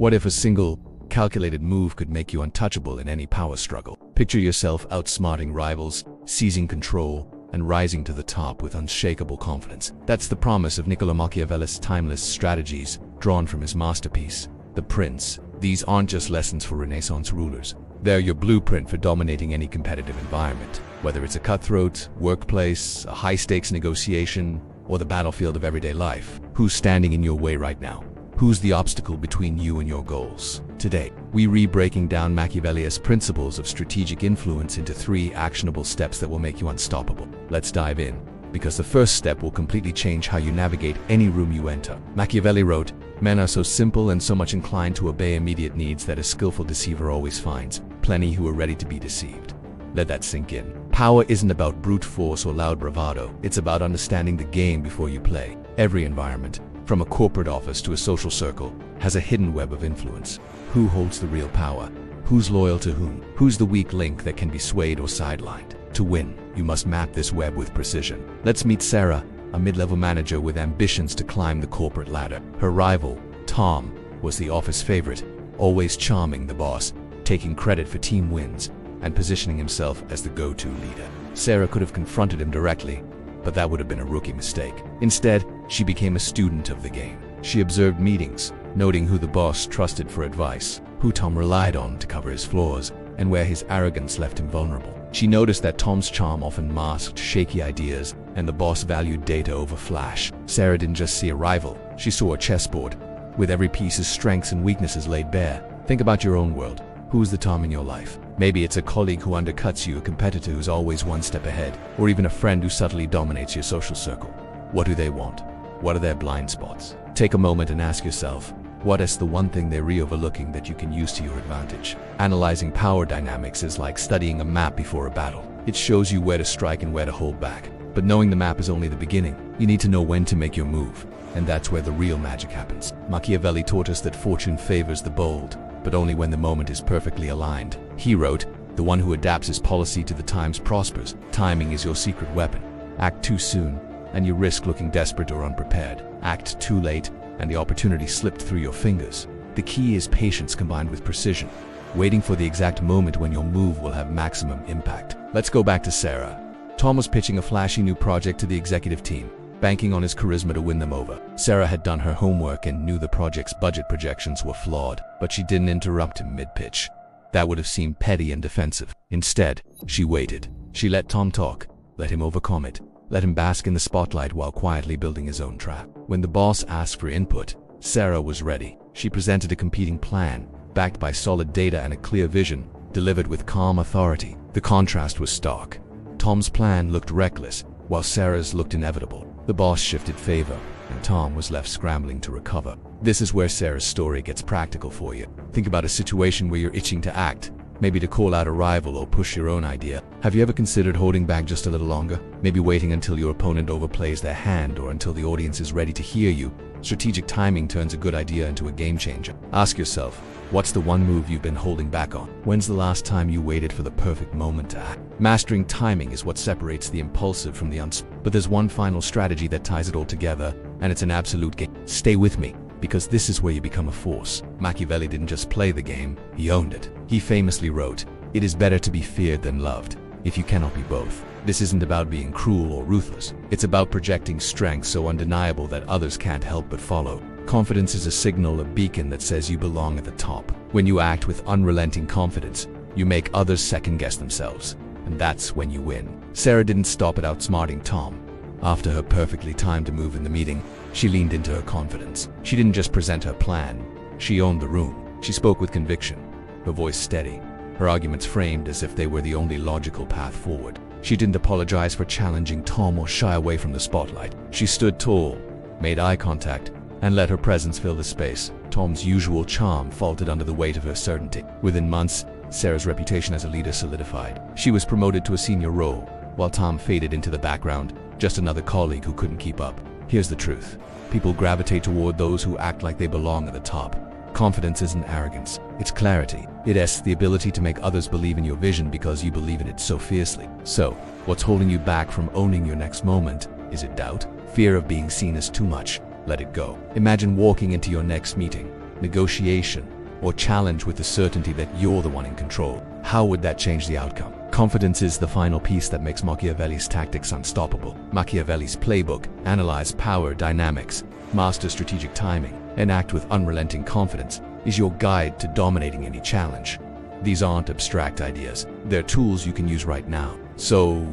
What if a single, calculated move could make you untouchable in any power struggle? Picture yourself outsmarting rivals, seizing control, and rising to the top with unshakable confidence. That's the promise of Niccolò Machiavelli's timeless strategies, drawn from his masterpiece, The Prince. These aren't just lessons for Renaissance rulers. They're your blueprint for dominating any competitive environment, whether it's a cutthroat workplace, a high-stakes negotiation, or the battlefield of everyday life. Who's standing in your way right now? Who's the obstacle between you and your goals? Today, we re-breaking down Machiavelli's principles of strategic influence into 3 actionable steps that will make you unstoppable. Let's dive in, because the first step will completely change how you navigate any room you enter. Machiavelli wrote, "Men are so simple and so much inclined to obey immediate needs that a skillful deceiver always finds plenty who are ready to be deceived." Let that sink in. Power isn't about brute force or loud bravado. It's about understanding the game before you play. Every environment, from a corporate office to a social circle, has a hidden web of influence. Who holds the real power? Who's loyal to whom? Who's the weak link that can be swayed or sidelined? To win, you must map this web with precision. Let's meet Sarah, a mid-level manager with ambitions to climb the corporate ladder. Her rival, Tom, was the office favorite, always charming the boss, taking credit for team wins, and positioning himself as the go-to leader. Sarah could have confronted him directly, but that would have been a rookie mistake. Instead, she became a student of the game. She observed meetings, noting who the boss trusted for advice, who Tom relied on to cover his flaws, and where his arrogance left him vulnerable. She noticed that Tom's charm often masked shaky ideas, and the boss valued data over flash. Sarah didn't just see a rival, she saw a chessboard, with every piece's strengths and weaknesses laid bare. Think about your own world. Who's the Tom in your life? Maybe it's a colleague who undercuts you, a competitor who's always one step ahead, or even a friend who subtly dominates your social circle. What do they want? What are their blind spots? Take a moment and ask yourself, what is the one thing they're overlooking that you can use to your advantage? Analyzing power dynamics is like studying a map before a battle. It shows you where to strike and where to hold back. But knowing the map is only the beginning. You need to know when to make your move, and that's where the real magic happens. Machiavelli taught us that fortune favors the bold, but only when the moment is perfectly aligned. He wrote, "The one who adapts his policy to the times prospers. Timing is your secret weapon. Act too soon, and you risk looking desperate or unprepared. Act too late, and the opportunity slipped through your fingers." The key is patience combined with precision, waiting for the exact moment when your move will have maximum impact. Let's go back to Sarah. Tom was pitching a flashy new project to the executive team, banking on his charisma to win them over. Sarah had done her homework and knew the project's budget projections were flawed, but she didn't interrupt him mid-pitch. That would have seemed petty and defensive. Instead, she waited. She let Tom talk, let him overcome it, let him bask in the spotlight while quietly building his own trap. When the boss asked for input, Sarah was ready. She presented a competing plan, backed by solid data and a clear vision, delivered with calm authority. The contrast was stark. Tom's plan looked reckless, while Sarah's looked inevitable. The boss shifted favor, and Tom was left scrambling to recover. This is where Sarah's story gets practical for you. Think about a situation where you're itching to act, maybe to call out a rival or push your own idea. Have you ever considered holding back just a little longer? Maybe waiting until your opponent overplays their hand or until the audience is ready to hear you. Strategic timing turns a good idea into a game changer. Ask yourself, what's the one move you've been holding back on? When's the last time you waited for the perfect moment to act? Mastering timing is what separates the impulsive from the But there's one final strategy that ties it all together, and it's an absolute game. Stay with me, because this is where you become a force. Machiavelli didn't just play the game, he owned it. He famously wrote, "It is better to be feared than loved, if you cannot be both." This isn't about being cruel or ruthless. It's about projecting strength so undeniable that others can't help but follow. Confidence is a signal, a beacon that says you belong at the top. When you act with unrelenting confidence, you make others second-guess themselves, and that's when you win. Sarah didn't stop at outsmarting Tom. After her perfectly timed move in the meeting, she leaned into her confidence. She didn't just present her plan, she owned the room. She spoke with conviction, her voice steady, her arguments framed as if they were the only logical path forward. She didn't apologize for challenging Tom or shy away from the spotlight. She stood tall, made eye contact, and let her presence fill the space. Tom's usual charm faltered under the weight of her certainty. Within months, Sarah's reputation as a leader solidified. She was promoted to a senior role, while Tom faded into the background, just another colleague who couldn't keep up. Here's the truth. People gravitate toward those who act like they belong at the top. Confidence isn't arrogance, it's clarity. It is the ability to make others believe in your vision because you believe in it so fiercely. So, what's holding you back from owning your next moment? Is it doubt? Fear of being seen as too much? Let it go. Imagine walking into your next meeting, negotiation, or challenge with the certainty that you're the one in control. How would that change the outcome? Confidence is the final piece that makes Machiavelli's tactics unstoppable. Machiavelli's playbook: analyze power dynamics, master strategic timing, and act with unrelenting confidence, is your guide to dominating any challenge. These aren't abstract ideas. They're tools you can use right now. So,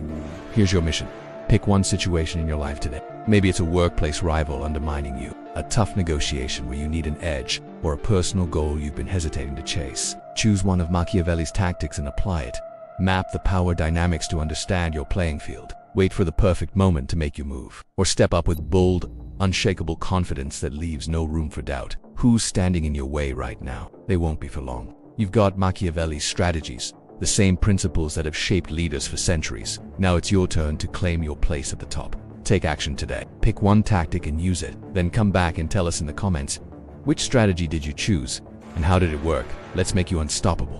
here's your mission. Pick one situation in your life today. Maybe it's a workplace rival undermining you, a tough negotiation where you need an edge, or a personal goal you've been hesitating to chase. Choose one of Machiavelli's tactics and apply it. Map the power dynamics to understand your playing field. Wait for the perfect moment to make your move. Or step up with bold, unshakable confidence that leaves no room for doubt. Who's standing in your way right now? They won't be for long. You've got Machiavelli's strategies, the same principles that have shaped leaders for centuries. Now it's your turn to claim your place at the top. Take action today. Pick one tactic and use it. Then come back and tell us in the comments, which strategy did you choose and how did it work? Let's make you unstoppable.